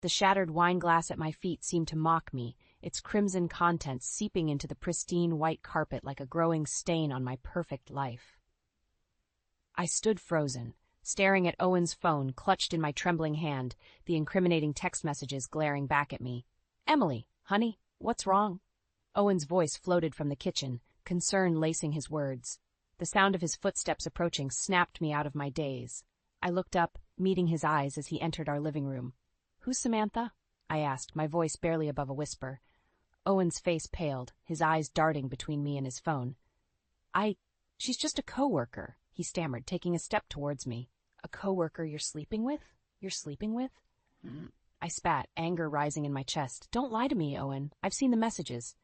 The shattered wine glass at my feet seemed to mock me, its crimson contents seeping into the pristine white carpet like a growing stain on my perfect life. I stood frozen, staring at Owen's phone clutched in my trembling hand, the incriminating text messages glaring back at me. "Emily, honey, what's wrong?" Owen's voice floated from the kitchen, concern lacing his words. The sound of his footsteps approaching snapped me out of my daze. I looked up, meeting his eyes as he entered our living room. "Who's Samantha?" I asked, my voice barely above a whisper. Owen's face paled, his eyes darting between me and his phone. She's just a coworker," he stammered, taking a step towards me. "A coworker you're sleeping with? You're sleeping with?" I spat, anger rising in my chest. "Don't lie to me, Owen. I've seen the messages."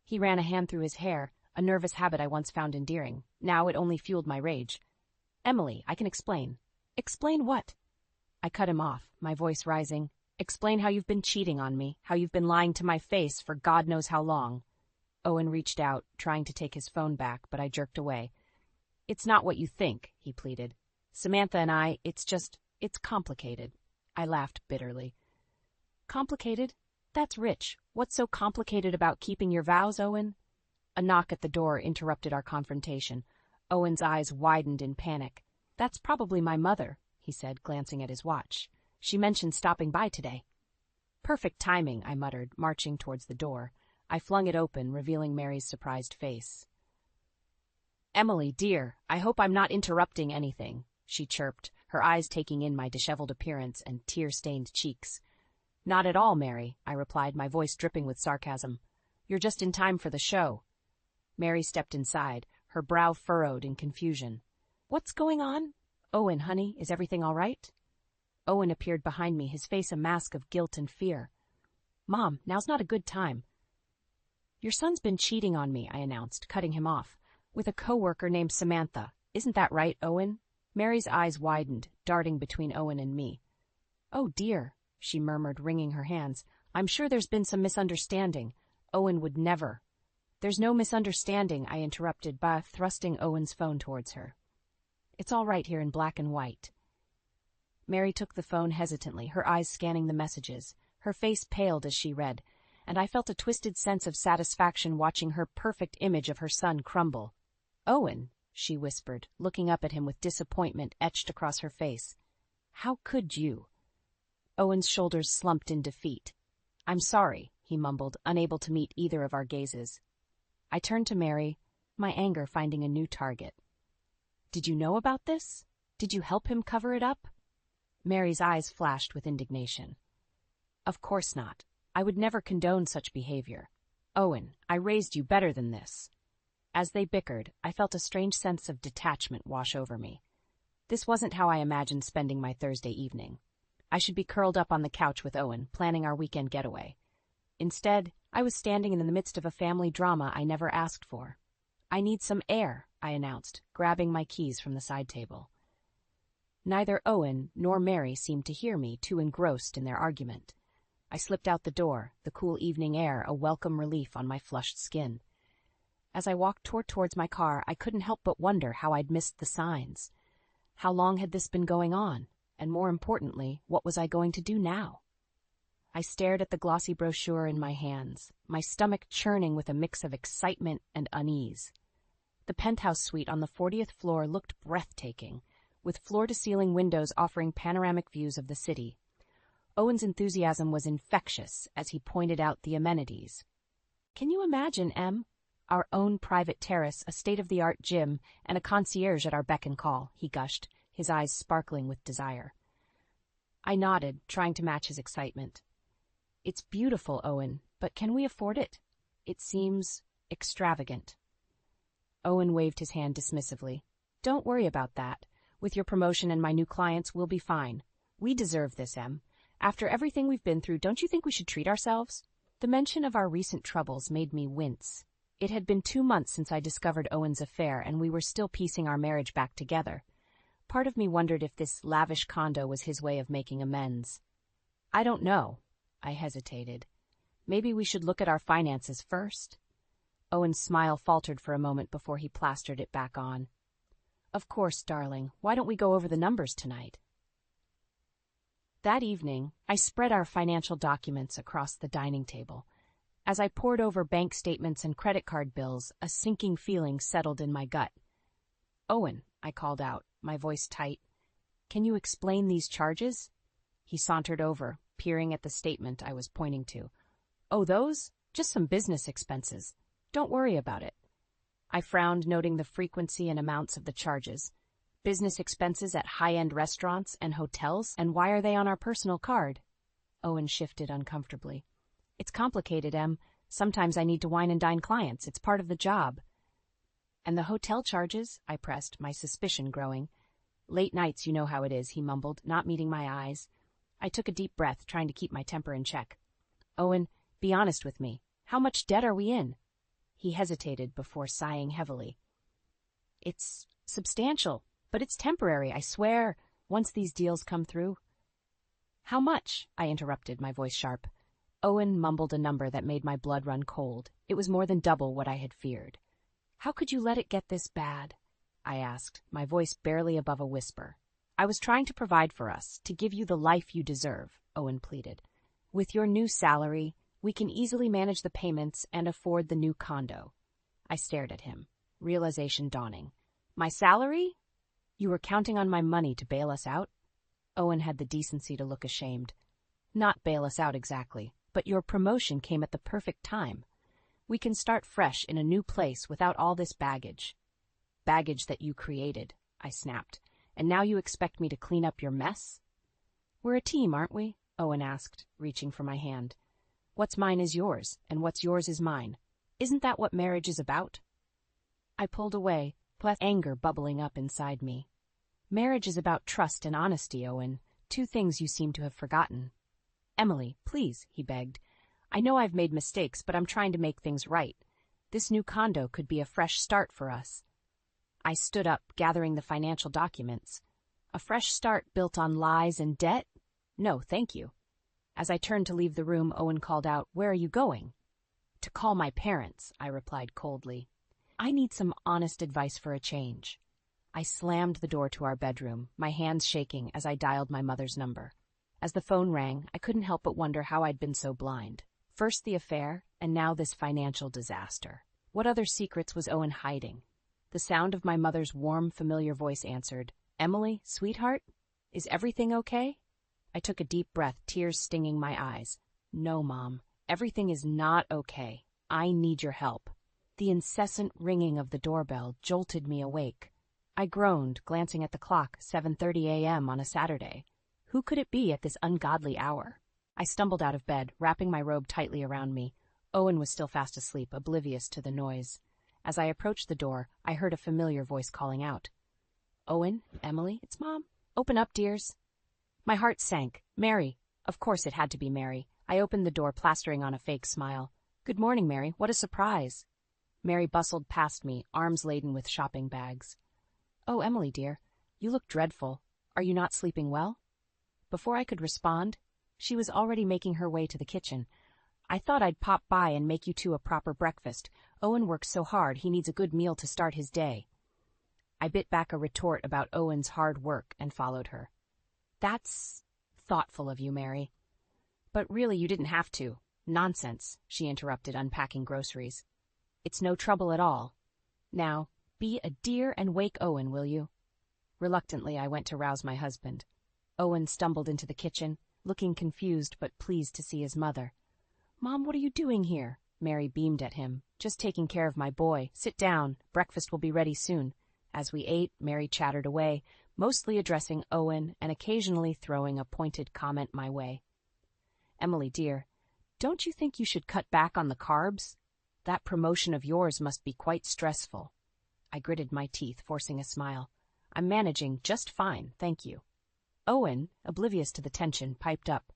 He ran a hand through his hair, a nervous habit I once found endearing. Now it only fueled my rage. "Emily, I can explain." "Explain what?" I cut him off, my voice rising. "Explain how you've been cheating on me, how you've been lying to my face for God knows how long." Owen reached out, trying to take his phone back, but I jerked away. "It's not what you think," he pleaded. "Samantha and it's complicated." I laughed bitterly. "Complicated? That's rich. What's so complicated about keeping your vows, Owen?" A knock at the door interrupted our confrontation. Owen's eyes widened in panic. "That's probably my mother," he said, glancing at his watch. "She mentioned stopping by today." "Perfect timing," I muttered, marching towards the door. I flung it open, revealing Mary's surprised face. "Emily, dear, I hope I'm not interrupting anything," she chirped, her eyes taking in my disheveled appearance and tear-stained cheeks. "Not at all, Mary," I replied, my voice dripping with sarcasm. "You're just in time for the show." Mary stepped inside, her brow furrowed in confusion. "What's going on? Owen, honey, is everything all right?" Owen appeared behind me, his face a mask of guilt and fear. "Mom, now's not a good time." "Your son's been cheating on me," I announced, cutting him off, "with a coworker named Samantha. Isn't that right, Owen?" Mary's eyes widened, darting between Owen and me. "Oh, dear," she murmured, wringing her hands. "I'm sure there's been some misunderstanding. Owen would never." "There's no misunderstanding," I interrupted by thrusting Owen's phone towards her. "It's all right here in black and white." Mary took the phone hesitantly, her eyes scanning the messages. Her face paled as she read, and I felt a twisted sense of satisfaction watching her perfect image of her son crumble. "Owen," she whispered, looking up at him with disappointment etched across her face. "How could you?" Owen's shoulders slumped in defeat. "I'm sorry," he mumbled, unable to meet either of our gazes. I turned to Mary, my anger finding a new target. "Did you know about this? Did you help him cover it up?" Mary's eyes flashed with indignation. "Of course not. I would never condone such behavior. Owen, I raised you better than this." As they bickered, I felt a strange sense of detachment wash over me. This wasn't how I imagined spending my Thursday evening. I should be curled up on the couch with Owen, planning our weekend getaway. Instead, I was standing in the midst of a family drama I never asked for. "I need some air," I announced, grabbing my keys from the side table. Neither Owen nor Mary seemed to hear me, too engrossed in their argument. I slipped out the door, the cool evening air a welcome relief on my flushed skin. As I walked towards my car, I couldn't help but wonder how I'd missed the signs. How long had this been going on? And more importantly, what was I going to do now? I stared at the glossy brochure in my hands, my stomach churning with a mix of excitement and unease. The penthouse suite on the 40th floor looked breathtaking, with floor-to-ceiling windows offering panoramic views of the city. Owen's enthusiasm was infectious as he pointed out the amenities. "Can you imagine, Em? Our own private terrace, a state-of-the-art gym, and a concierge at our beck and call," he gushed, his eyes sparkling with desire. I nodded, trying to match his excitement. "It's beautiful, Owen, but can we afford it? It seems extravagant." Owen waved his hand dismissively. "Don't worry about that. With your promotion and my new clients, we'll be fine. We deserve this, Em. After everything we've been through, don't you think we should treat ourselves?" The mention of our recent troubles made me wince. It had been 2 months since I discovered Owen's affair, and we were still piecing our marriage back together. Part of me wondered if this lavish condo was his way of making amends. "I don't know." I hesitated. "Maybe we should look at our finances first?" Owen's smile faltered for a moment before he plastered it back on. "Of course, darling. Why don't we go over the numbers tonight?" That evening, I spread our financial documents across the dining table. As I pored over bank statements and credit card bills, a sinking feeling settled in my gut. "Owen," I called out, my voice tight, "can you explain these charges?" He sauntered over, peering at the statement I was pointing to. "Oh, those? Just some business expenses. Don't worry about it." I frowned, noting the frequency and amounts of the charges. Business expenses at high-end restaurants and hotels, and why are they on our personal card? Owen shifted uncomfortably. "It's complicated, Em. Sometimes I need to wine and dine clients. It's part of the job." "And the hotel charges?" I pressed, my suspicion growing. "Late nights, you know how it is," he mumbled, not meeting my eyes. I took a deep breath, trying to keep my temper in check. "Owen, be honest with me. How much debt are we in?" He hesitated before sighing heavily. "It's substantial, but it's temporary, I swear, once these deals come through." "How much?" I interrupted, my voice sharp. Owen mumbled a number that made my blood run cold. It was more than double what I had feared. "How could you let it get this bad?" I asked, my voice barely above a whisper. "I was trying to provide for us, to give you the life you deserve," Owen pleaded. "With your new salary, we can easily manage the payments and afford the new condo." I stared at him, realization dawning. "My salary? You were counting on my money to bail us out?" Owen had the decency to look ashamed. "Not bail us out exactly, but your promotion came at the perfect time. We can start fresh in a new place without all this baggage." "Baggage that you created," I snapped. "And now you expect me to clean up your mess?" "We're a team, aren't we?" Owen asked, reaching for my hand. "What's mine is yours, and what's yours is mine. Isn't that what marriage is about?" I pulled away, anger bubbling up inside me. "Marriage is about trust and honesty, Owen, two things you seem to have forgotten." "Emily, please," he begged. "I know I've made mistakes, but I'm trying to make things right. This new condo could be a fresh start for us." I stood up, gathering the financial documents. A fresh start built on lies and debt? No, thank you. As I turned to leave the room, Owen called out, "Where are you going?" "To call my parents," I replied coldly. "I need some honest advice for a change." I slammed the door to our bedroom, my hands shaking as I dialed my mother's number. As the phone rang, I couldn't help but wonder how I'd been so blind. First the affair, and now this financial disaster. What other secrets was Owen hiding? The sound of my mother's warm, familiar voice answered, "Emily, sweetheart? Is everything okay?" I took a deep breath, tears stinging my eyes. "No, Mom. Everything is not okay. I need your help." The incessant ringing of the doorbell jolted me awake. I groaned, glancing at the clock, 7:30 a.m. on a Saturday. Who could it be at this ungodly hour? I stumbled out of bed, wrapping my robe tightly around me. Owen was still fast asleep, oblivious to the noise. As I approached the door, I heard a familiar voice calling out. "Owen, Emily, it's Mom. Open up, dears." My heart sank. Mary. Of course it had to be Mary. I opened the door, plastering on a fake smile. "Good morning, Mary. What a surprise." Mary bustled past me, arms laden with shopping bags. "Oh, Emily, dear, you look dreadful. Are you not sleeping well?" Before I could respond, she was already making her way to the kitchen. "I thought I'd pop by and make you two a proper breakfast. Owen works so hard, he needs a good meal to start his day." I bit back a retort about Owen's hard work and followed her. "That's thoughtful of you, Mary." "But really, you didn't have to." "Nonsense," she interrupted, unpacking groceries. "It's no trouble at all. Now, be a dear and wake Owen, will you?" Reluctantly, I went to rouse my husband. Owen stumbled into the kitchen, looking confused but pleased to see his mother. "Mom, what are you doing here?" Mary beamed at him. "Just taking care of my boy. Sit down. Breakfast will be ready soon." As we ate, Mary chattered away, mostly addressing Owen and occasionally throwing a pointed comment my way. "Emily, dear, don't you think you should cut back on the carbs? That promotion of yours must be quite stressful." I gritted my teeth, forcing a smile. "I'm managing just fine, thank you." Owen, oblivious to the tension, piped up.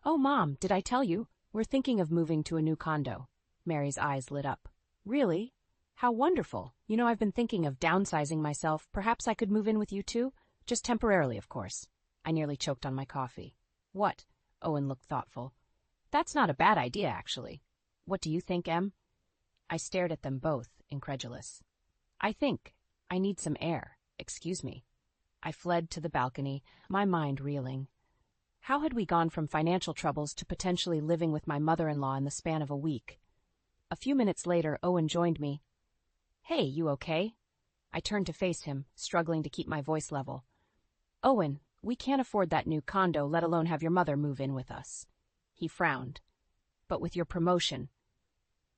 "Oh, Mom, did I tell you? We're thinking of moving to a new condo." Mary's eyes lit up. "Really? How wonderful. You know, I've been thinking of downsizing myself. Perhaps I could move in with you too? Just temporarily, of course." I nearly choked on my coffee. "What?" Owen looked thoughtful. "That's not a bad idea, actually. What do you think, Em?" I stared at them both, incredulous. I think I need some air. Excuse me." I fled to the balcony, my mind reeling. How had we gone from financial troubles to potentially living with my mother-in-law in the span of a week? A few minutes later, Owen joined me. "Hey, you okay?" I turned to face him, struggling to keep my voice level. "Owen, we can't afford that new condo, let alone have your mother move in with us." He frowned. "But with your promotion—"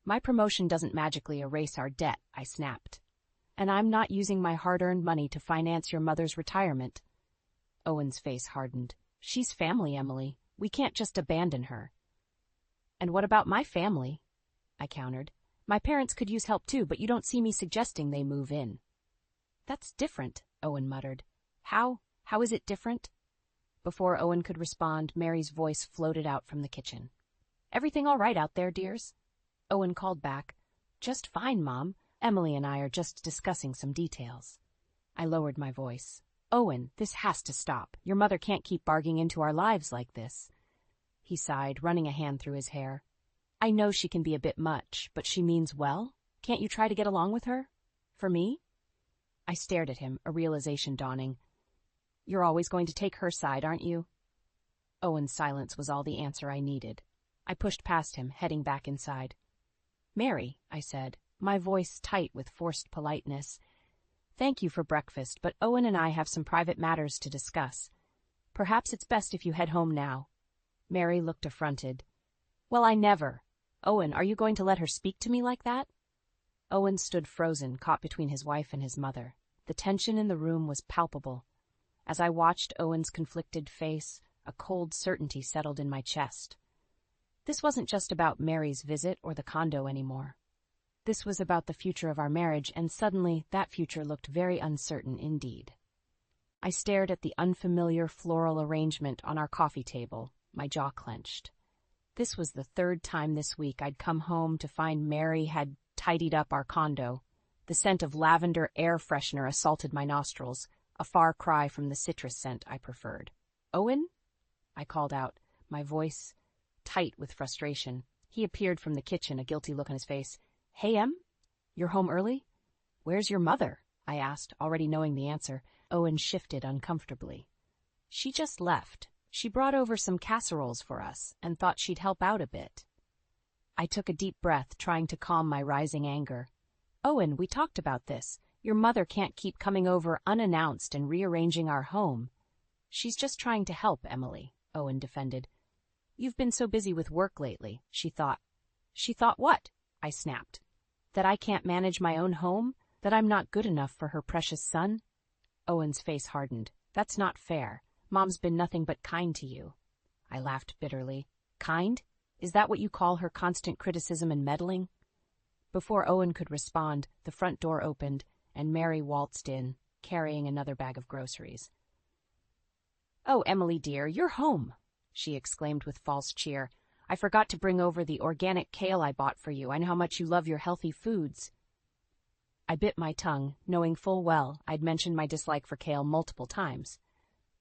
"My promotion doesn't magically erase our debt," I snapped. "And I'm not using my hard-earned money to finance your mother's retirement." Owen's face hardened. "She's family, Emily. We can't just abandon her." "And what about my family?" I countered. "My parents could use help too, but you don't see me suggesting they move in." "That's different," Owen muttered. How is it different?" Before Owen could respond, Mary's voice floated out from the kitchen. "Everything all right out there, dears?" Owen called back. "Just fine, Mom. Emily and I are just discussing some details." I lowered my voice. "Owen, this has to stop. Your mother can't keep barging into our lives like this." He sighed, running a hand through his hair. "I know she can be a bit much, but she means well. Can't you try to get along with her? For me?" I stared at him, a realization dawning. "You're always going to take her side, aren't you?" Owen's silence was all the answer I needed. I pushed past him, heading back inside. "Mary," I said, my voice tight with forced politeness, "thank you for breakfast, but Owen and I have some private matters to discuss. Perhaps it's best if you head home now." Mary looked affronted. "Well, I never. Owen, are you going to let her speak to me like that?" Owen stood frozen, caught between his wife and his mother. The tension in the room was palpable. As I watched Owen's conflicted face, a cold certainty settled in my chest. This wasn't just about Mary's visit or the condo anymore. This was about the future of our marriage, and suddenly that future looked very uncertain indeed. I stared at the unfamiliar floral arrangement on our coffee table, my jaw clenched. This was the third time this week I'd come home to find Mary had tidied up our condo. The scent of lavender air freshener assaulted my nostrils, a far cry from the citrus scent I preferred. "Owen?" I called out, my voice tight with frustration. He appeared from the kitchen, a guilty look on his face. "Hey, Em? You're home early? Where's your mother?" I asked, already knowing the answer. Owen shifted uncomfortably. "She just left. She brought over some casseroles for us and thought she'd help out a bit." I took a deep breath, trying to calm my rising anger. "Owen, we talked about this. Your mother can't keep coming over unannounced and rearranging our home." "She's just trying to help, Emily," Owen defended. "You've been so busy with work lately," she thought. "She thought what?" I snapped. "That I can't manage my own home? That I'm not good enough for her precious son?" Owen's face hardened. "That's not fair. Mom's been nothing but kind to you." I laughed bitterly. "Kind? Is that what you call her constant criticism and meddling?" Before Owen could respond, the front door opened, and Mary waltzed in, carrying another bag of groceries. "Oh, Emily dear, you're home!" she exclaimed with false cheer. "I forgot to bring over the organic kale I bought for you. I know how much you love your healthy foods." I bit my tongue, knowing full well I'd mentioned my dislike for kale multiple times.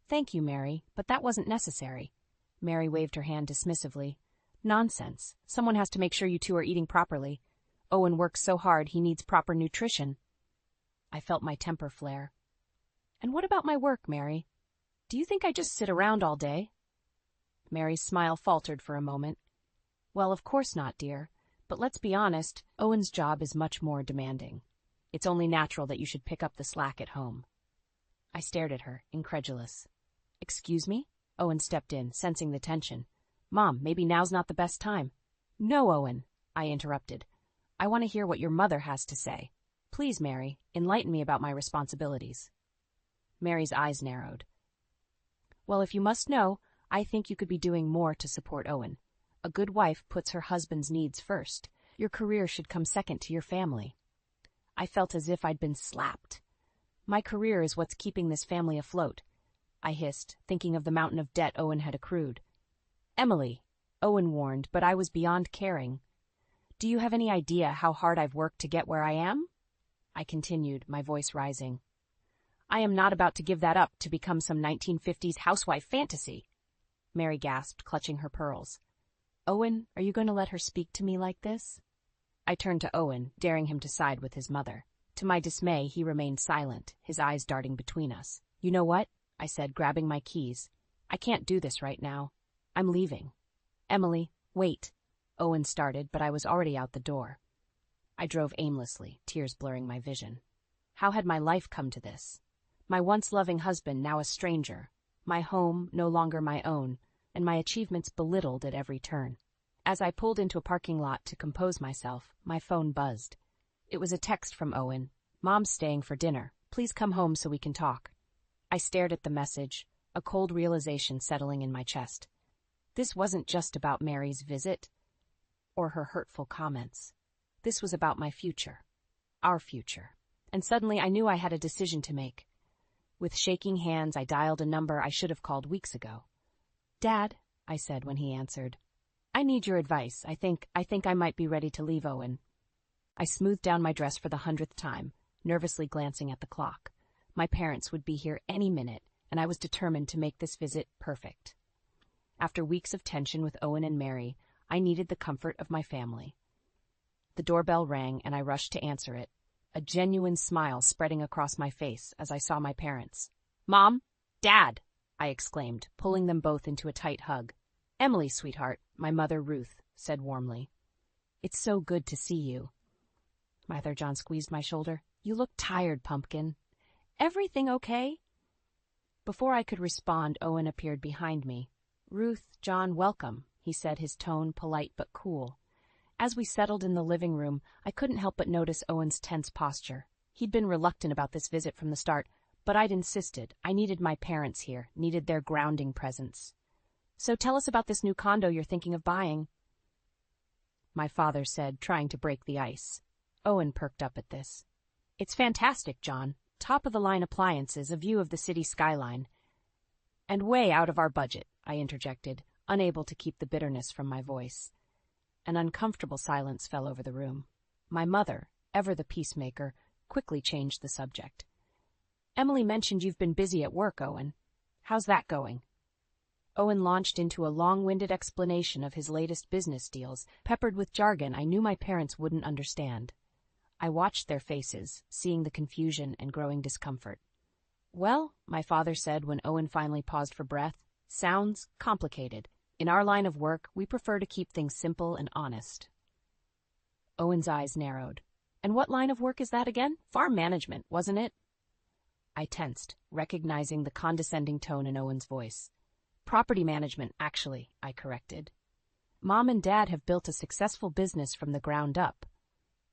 "Thank you, Mary, but that wasn't necessary." Mary waved her hand dismissively. "Nonsense. Someone has to make sure you two are eating properly. Owen works so hard he needs proper nutrition." I felt my temper flare. "And what about my work, Mary? Do you think I just sit around all day?" Mary's smile faltered for a moment. "Well, of course not, dear. But let's be honest, Owen's job is much more demanding. It's only natural that you should pick up the slack at home." I stared at her, incredulous. "Excuse me?" Owen stepped in, sensing the tension. "Mom, maybe now's not the best time." "No, Owen," I interrupted. "I want to hear what your mother has to say. Please, Mary, enlighten me about my responsibilities." Mary's eyes narrowed. "Well, if you must know, I think you could be doing more to support Owen. A good wife puts her husband's needs first. Your career should come second to your family." I felt as if I'd been slapped. "My career is what's keeping this family afloat," I hissed, thinking of the mountain of debt Owen had accrued. "Emily," Owen warned, but I was beyond caring. "Do you have any idea how hard I've worked to get where I am?" I continued, my voice rising. "I am not about to give that up to become some 1950s housewife fantasy." Mary gasped, clutching her pearls. "Owen, are you going to let her speak to me like this?" I turned to Owen, daring him to side with his mother. To my dismay, he remained silent, his eyes darting between us. "You know what?" I said, grabbing my keys. I can't do this right now. I'm leaving. Emily, wait. Owen started, but I was already out the door. I drove aimlessly, tears blurring my vision. How had my life come to this? My once loving husband, now a stranger. My home, no longer my own, and my achievements belittled at every turn. As I pulled into a parking lot to compose myself, my phone buzzed. It was a text from Owen. Mom's staying for dinner. Please come home so we can talk. I stared at the message, a cold realization settling in my chest. This wasn't just about Mary's visit or her hurtful comments. This was about my future, our future. And suddenly I knew I had a decision to make. With shaking hands, I dialed a number I should have called weeks ago. Dad, I said when he answered. I need your advice. I think I might be ready to leave Owen. I smoothed down my dress for the 100th time, nervously glancing at the clock. My parents would be here any minute, and I was determined to make this visit perfect. After weeks of tension with Owen and Mary, I needed the comfort of my family. The doorbell rang, and I rushed to answer it, a genuine smile spreading across my face as I saw my parents. Mom! Dad! I exclaimed, pulling them both into a tight hug. Emily, sweetheart, my mother Ruth said warmly. It's so good to see you. Father John squeezed my shoulder. You look tired, Pumpkin. Everything okay? Before I could respond, Owen appeared behind me. Ruth, John, welcome, he said, his tone polite but cool. As we settled in the living room, I couldn't help but notice Owen's tense posture. He'd been reluctant about this visit from the start, but I'd insisted. I needed my parents here, needed their grounding presence. So tell us about this new condo you're thinking of buying, my father said, trying to break the ice. Owen perked up at this. It's fantastic, John. Top-of-the-line appliances, a view of the city skyline. And way out of our budget, I interjected, unable to keep the bitterness from my voice. An uncomfortable silence fell over the room. My mother, ever the peacemaker, quickly changed the subject. Emily mentioned you've been busy at work, Owen. How's that going? Owen launched into a long-winded explanation of his latest business deals, peppered with jargon I knew my parents wouldn't understand. I watched their faces, seeing the confusion and growing discomfort. Well, my father said when Owen finally paused for breath, sounds complicated. In our line of work, we prefer to keep things simple and honest. Owen's eyes narrowed. And what line of work is that again? Farm management, wasn't it? I tensed, recognizing the condescending tone in Owen's voice. Property management, actually, I corrected. Mom and Dad have built a successful business from the ground up.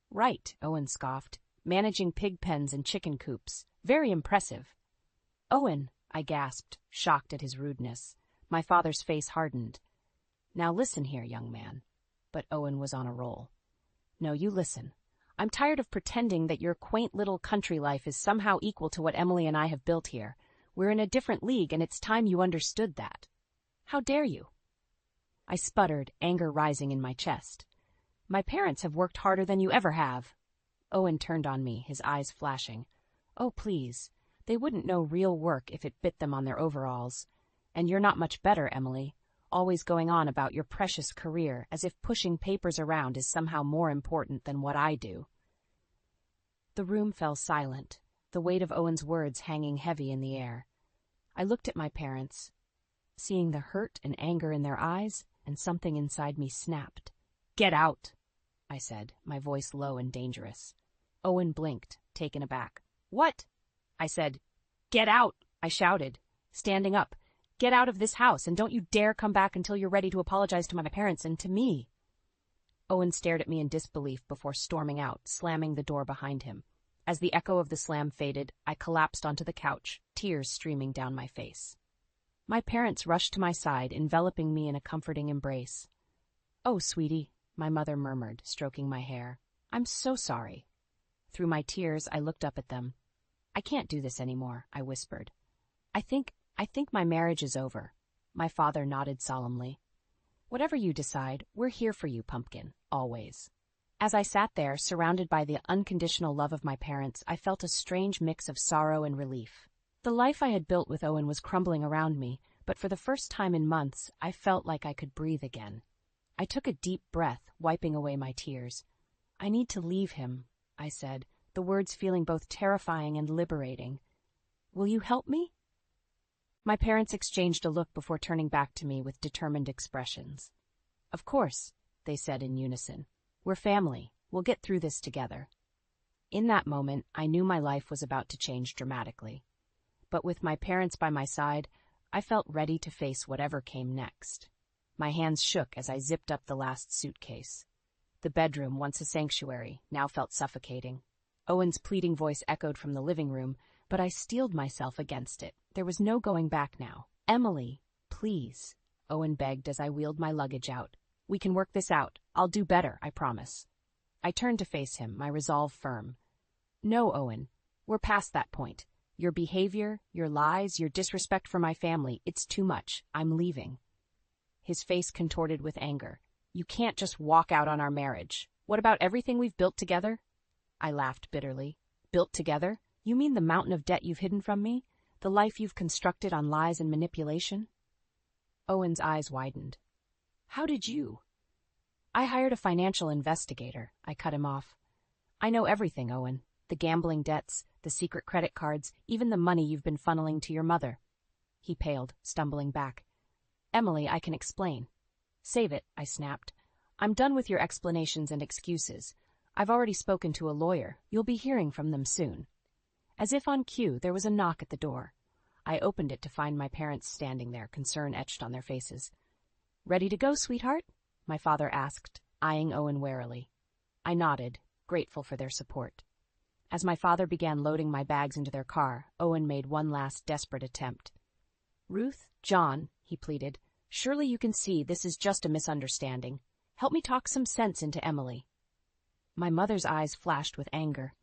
Right, Owen scoffed, managing pig pens and chicken coops. Very impressive. Owen, I gasped, shocked at his rudeness. My father's face hardened. Now listen here, young man. But Owen was on a roll. No, you listen. I'm tired of pretending that your quaint little country life is somehow equal to what Emily and I have built here. We're in a different league, and it's time you understood that. How dare you? I sputtered, anger rising in my chest. My parents have worked harder than you ever have. Owen turned on me, his eyes flashing. Oh, please. They wouldn't know real work if it bit them on their overalls. And you're not much better, Emily, always going on about your precious career as if pushing papers around is somehow more important than what I do. The room fell silent, the weight of Owen's words hanging heavy in the air. I looked at my parents, seeing the hurt and anger in their eyes, and something inside me snapped. Get out, I said, my voice low and dangerous. Owen blinked, taken aback. What? I said. Get out, I shouted, standing up. Get out of this house, and don't you dare come back until you're ready to apologize to my parents and to me. Owen stared at me in disbelief before storming out, slamming the door behind him. As the echo of the slam faded, I collapsed onto the couch, tears streaming down my face. My parents rushed to my side, enveloping me in a comforting embrace. Oh, sweetie, my mother murmured, stroking my hair. I'm so sorry. Through my tears, I looked up at them. I can't do this anymore, I whispered. I think my marriage is over. My father nodded solemnly. Whatever you decide, we're here for you, Pumpkin, always. As I sat there, surrounded by the unconditional love of my parents, I felt a strange mix of sorrow and relief. The life I had built with Owen was crumbling around me, but for the first time in months, I felt like I could breathe again. I took a deep breath, wiping away my tears. I need to leave him, I said, the words feeling both terrifying and liberating. Will you help me? My parents exchanged a look before turning back to me with determined expressions. "Of course," they said in unison. "We're family. We'll get through this together." In that moment, I knew my life was about to change dramatically. But with my parents by my side, I felt ready to face whatever came next. My hands shook as I zipped up the last suitcase. The bedroom, once a sanctuary, now felt suffocating. Owen's pleading voice echoed from the living room, but I steeled myself against it. There was no going back now. "Emily, please," Owen begged as I wheeled my luggage out. "We can work this out. I'll do better, I promise." I turned to face him, my resolve firm. "No, Owen. We're past that point. Your behavior, your lies, your disrespect for my family, it's too much. I'm leaving." His face contorted with anger. "You can't just walk out on our marriage. What about everything we've built together?" I laughed bitterly. "Built together? You mean the mountain of debt you've hidden from me? The life you've constructed on lies and manipulation?" Owen's eyes widened. "How did you?" "I hired a financial investigator," I cut him off. "I know everything, Owen. The gambling debts, the secret credit cards, even the money you've been funneling to your mother." He paled, stumbling back. "Emily, I can explain." "Save it," I snapped. "I'm done with your explanations and excuses. I've already spoken to a lawyer. You'll be hearing from them soon." As if on cue, there was a knock at the door. I opened it to find my parents standing there, concern etched on their faces. "Ready to go, sweetheart?" my father asked, eyeing Owen warily. I nodded, grateful for their support. As my father began loading my bags into their car, Owen made one last desperate attempt. "Ruth, John," he pleaded, "surely you can see this is just a misunderstanding. Help me talk some sense into Emily." My mother's eyes flashed with anger.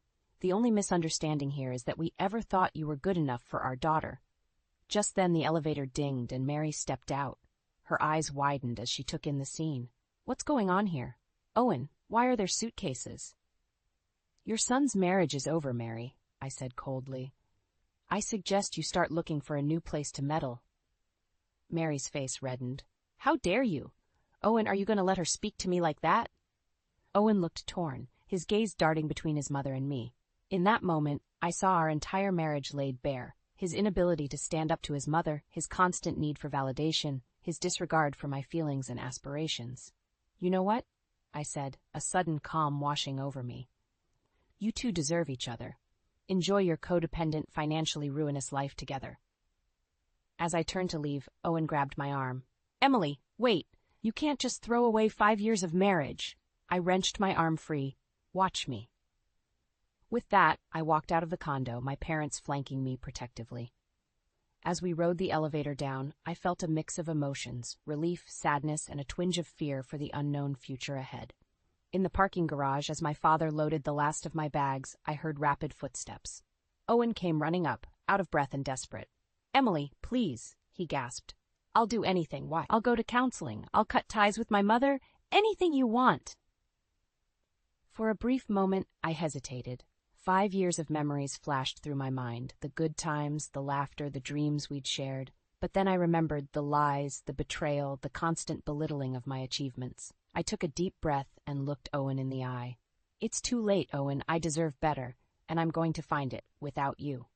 "The only misunderstanding here is that we ever thought you were good enough for our daughter." Just then the elevator dinged and Mary stepped out. Her eyes widened as she took in the scene. "What's going on here? Owen, why are there suitcases?" "Your son's marriage is over, Mary," I said coldly. "I suggest you start looking for a new place to meddle." Mary's face reddened. "How dare you? Owen, are you going to let her speak to me like that?" Owen looked torn, his gaze darting between his mother and me. In that moment, I saw our entire marriage laid bare. His inability to stand up to his mother, his constant need for validation, his disregard for my feelings and aspirations. "You know what?" I said, a sudden calm washing over me. "You two deserve each other. Enjoy your codependent, financially ruinous life together." As I turned to leave, Owen grabbed my arm. "Emily, wait! You can't just throw away 5 years of marriage." I wrenched my arm free. "Watch me." With that, I walked out of the condo, my parents flanking me protectively. As we rode the elevator down, I felt a mix of emotions, relief, sadness, and a twinge of fear for the unknown future ahead. In the parking garage, as my father loaded the last of my bags, I heard rapid footsteps. Owen came running up, out of breath and desperate. "Emily, please," he gasped. "I'll do anything. Why? I'll go to counseling. I'll cut ties with my mother. Anything you want." For a brief moment, I hesitated. 5 years of memories flashed through my mind, the good times, the laughter, the dreams we'd shared. But then I remembered the lies, the betrayal, the constant belittling of my achievements. I took a deep breath and looked Owen in the eye. "It's too late, Owen. I deserve better, and I'm going to find it, without you."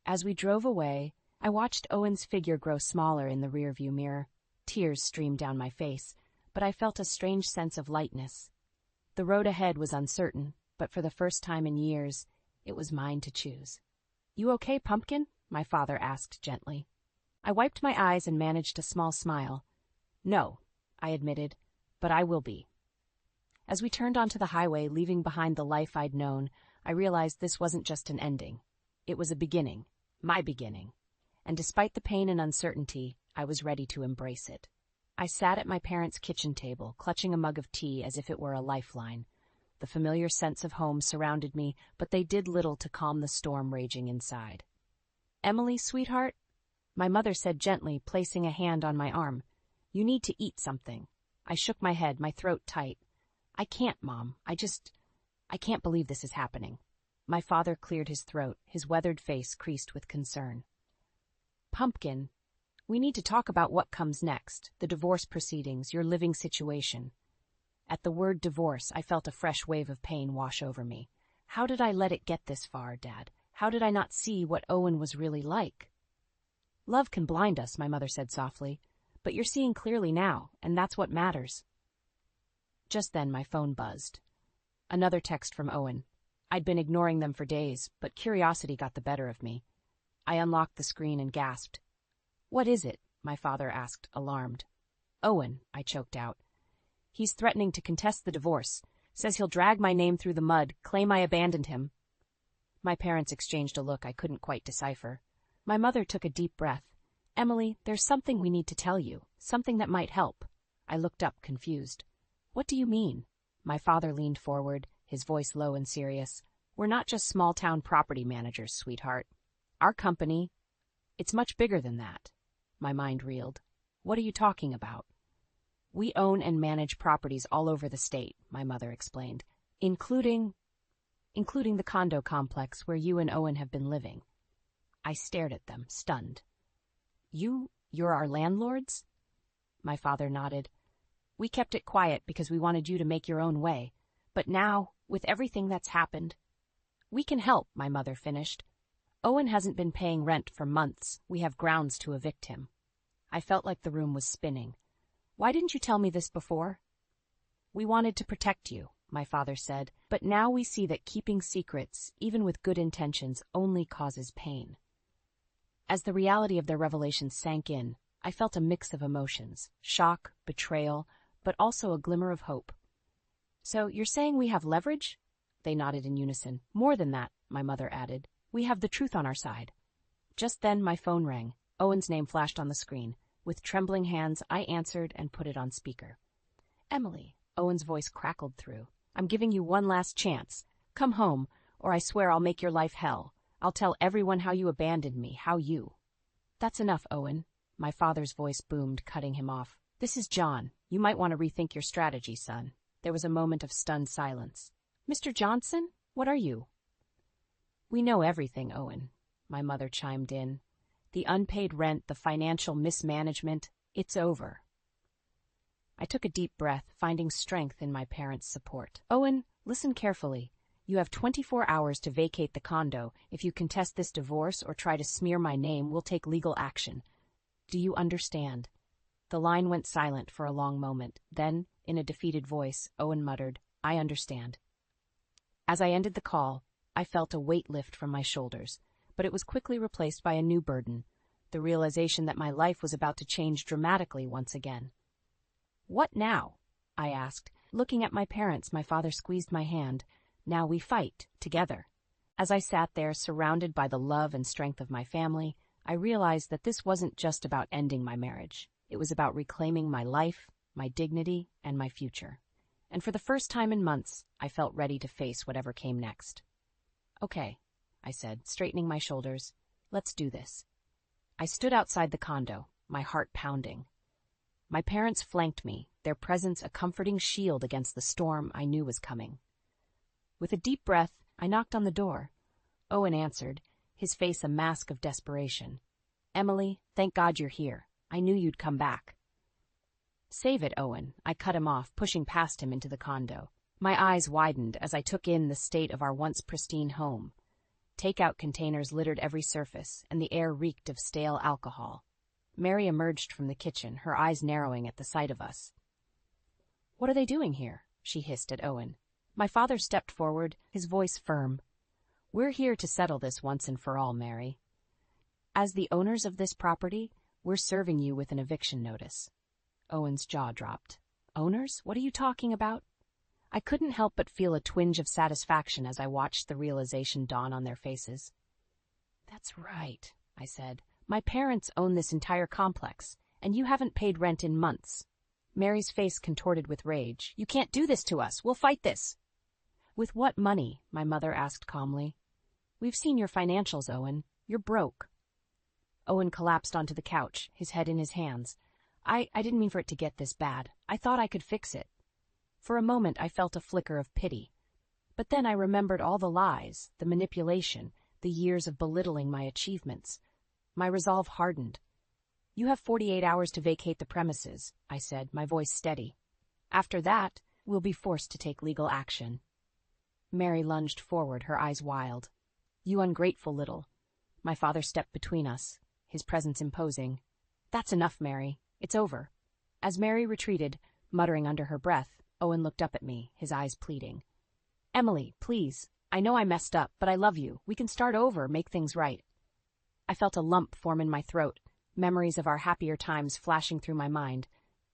As we drove away, I watched Owen's figure grow smaller in the rearview mirror. Tears streamed down my face, but I felt a strange sense of lightness. The road ahead was uncertain, but for the first time in years, it was mine to choose. "You okay, Pumpkin?" my father asked gently. I wiped my eyes and managed a small smile. "No," I admitted, "but I will be." As we turned onto the highway, leaving behind the life I'd known, I realized this wasn't just an ending. It was a beginning, my beginning. And despite the pain and uncertainty, I was ready to embrace it. I sat at my parents' kitchen table, clutching a mug of tea as if it were a lifeline. The familiar sense of home surrounded me, but they did little to calm the storm raging inside. "Emily, sweetheart," my mother said gently, placing a hand on my arm. "You need to eat something." I shook my head, my throat tight. "I can't, Mom. I can't believe this is happening." My father cleared his throat, his weathered face creased with concern. "Pumpkin, we need to talk about what comes next, the divorce proceedings, your living situation." At the word divorce, I felt a fresh wave of pain wash over me. How did I let it get this far, Dad? How did I not see what Owen was really like? Love can blind us, my mother said softly, but you're seeing clearly now, and that's what matters. Just then my phone buzzed. Another text from Owen. I'd been ignoring them for days, but curiosity got the better of me. I unlocked the screen and gasped. What is it? My father asked, alarmed. Owen, I choked out. He's threatening to contest the divorce. Says he'll drag my name through the mud, claim I abandoned him. My parents exchanged a look I couldn't quite decipher. My mother took a deep breath. Emily, there's something we need to tell you, something that might help. I looked up, confused. What do you mean? My father leaned forward, his voice low and serious. We're not just small-town property managers, sweetheart. Our company, it's much bigger than that. My mind reeled. What are you talking about? We own and manage properties all over the state, my mother explained, including the condo complex where you and Owen have been living. I stared at them, stunned. You're our landlords? My father nodded. We kept it quiet because we wanted you to make your own way. But now, with everything that's happened, we can help, my mother finished. Owen hasn't been paying rent for months. We have grounds to evict him. I felt like the room was spinning. Why didn't you tell me this before? We wanted to protect you, my father said, but now we see that keeping secrets, even with good intentions, only causes pain. As the reality of their revelation sank in, I felt a mix of emotions, shock, betrayal, but also a glimmer of hope. So you're saying we have leverage? They nodded in unison. More than that, my mother added. We have the truth on our side. Just then my phone rang. Owen's name flashed on the screen. With trembling hands, I answered and put it on speaker. Emily, Owen's voice crackled through. I'm giving you one last chance. Come home, or I swear I'll make your life hell. I'll tell everyone how you abandoned me, how you... That's enough, Owen. My father's voice boomed, cutting him off. This is John. You might want to rethink your strategy, son. There was a moment of stunned silence. Mr. Johnson? What are you? We know everything, Owen, my mother chimed in. The unpaid rent, the financial mismanagement, it's over. I took a deep breath, finding strength in my parents' support. Owen, listen carefully. You have 24 hours to vacate the condo. If you contest this divorce or try to smear my name, we'll take legal action. Do you understand? The line went silent for a long moment. Then, in a defeated voice, Owen muttered, I understand. As I ended the call, I felt a weight lift from my shoulders, but it was quickly replaced by a new burden, the realization that my life was about to change dramatically once again. What now? I asked. Looking at my parents, my father squeezed my hand. Now we fight, together. As I sat there, surrounded by the love and strength of my family, I realized that this wasn't just about ending my marriage. It was about reclaiming my life, my dignity, and my future. And for the first time in months, I felt ready to face whatever came next. Okay, I said, straightening my shoulders. Let's do this. I stood outside the condo, my heart pounding. My parents flanked me, their presence a comforting shield against the storm I knew was coming. With a deep breath, I knocked on the door. Owen answered, his face a mask of desperation. Emily, thank God you're here. I knew you'd come back. Save it, Owen. I cut him off, pushing past him into the condo. My eyes widened as I took in the state of our once pristine home. Takeout containers littered every surface, and the air reeked of stale alcohol. Mary emerged from the kitchen, her eyes narrowing at the sight of us. What are they doing here? She hissed at Owen. My father stepped forward, his voice firm. We're here to settle this once and for all, Mary. As the owners of this property, we're serving you with an eviction notice. Owen's jaw dropped. Owners? What are you talking about? I couldn't help but feel a twinge of satisfaction as I watched the realization dawn on their faces. That's right, I said. My parents own this entire complex, and you haven't paid rent in months. Mary's face contorted with rage. You can't do this to us. We'll fight this. With what money? My mother asked calmly. We've seen your financials, Owen. You're broke. Owen collapsed onto the couch, his head in his hands. I didn't mean for it to get this bad. I thought I could fix it. For a moment I felt a flicker of pity. But then I remembered all the lies, the manipulation, the years of belittling my achievements. My resolve hardened. You have 48 hours to vacate the premises, I said, my voice steady. After that, we'll be forced to take legal action. Mary lunged forward, her eyes wild. You ungrateful little. My father stepped between us, his presence imposing. "That's enough, Mary. It's over." As Mary retreated, muttering under her breath, Owen looked up at me, his eyes pleading. "Emily, please. I know I messed up, but I love you. We can start over, make things right." I felt a lump form in my throat, memories of our happier times flashing through my mind,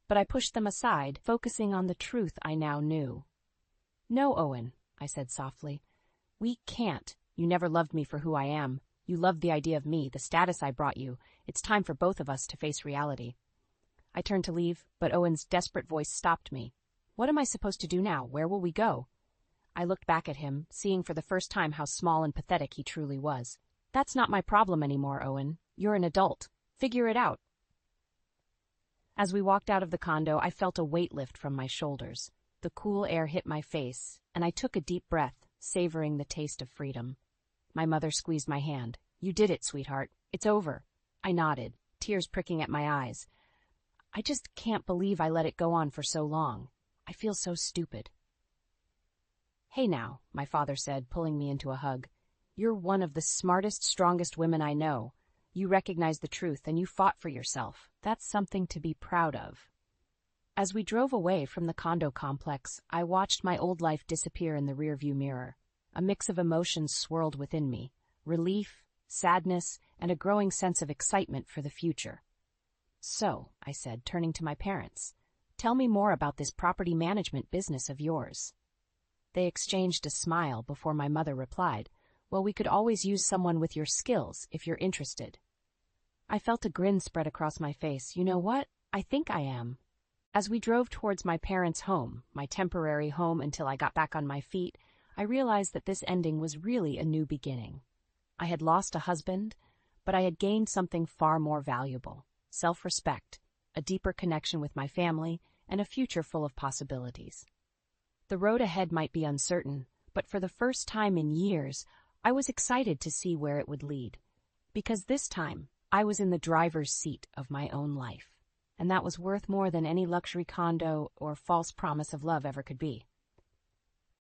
but I pushed them aside, focusing on the truth I now knew. "No, Owen," I said softly. "We can't. You never loved me for who I am. You loved the idea of me, the status I brought you. It's time for both of us to face reality." I turned to leave, but Owen's desperate voice stopped me. "What am I supposed to do now? Where will we go?" I looked back at him, seeing for the first time how small and pathetic he truly was. "That's not my problem anymore, Owen. You're an adult. Figure it out." As we walked out of the condo, I felt a weight lift from my shoulders. The cool air hit my face, and I took a deep breath, savoring the taste of freedom. My mother squeezed my hand. "You did it, sweetheart. It's over." I nodded, tears pricking at my eyes. I just can't believe I let it go on for so long. I feel so stupid. "Hey now," my father said, pulling me into a hug. "You're one of the smartest, strongest women I know. You recognize the truth and you fought for yourself. That's something to be proud of." As we drove away from the condo complex, I watched my old life disappear in the rearview mirror. A mix of emotions swirled within me: relief, sadness, and a growing sense of excitement for the future. "So," I said, turning to my parents, "tell me more about this property management business of yours." They exchanged a smile before my mother replied, "Well, we could always use someone with your skills if you're interested." I felt a grin spread across my face. You know what? I think I am. As we drove towards my parents' home, my temporary home until I got back on my feet, I realized that this ending was really a new beginning. I had lost a husband, but I had gained something far more valuable: self-respect, a deeper connection with my family, and a future full of possibilities. The road ahead might be uncertain, but for the first time in years, I was excited to see where it would lead. Because this time, I was in the driver's seat of my own life, and that was worth more than any luxury condo or false promise of love ever could be.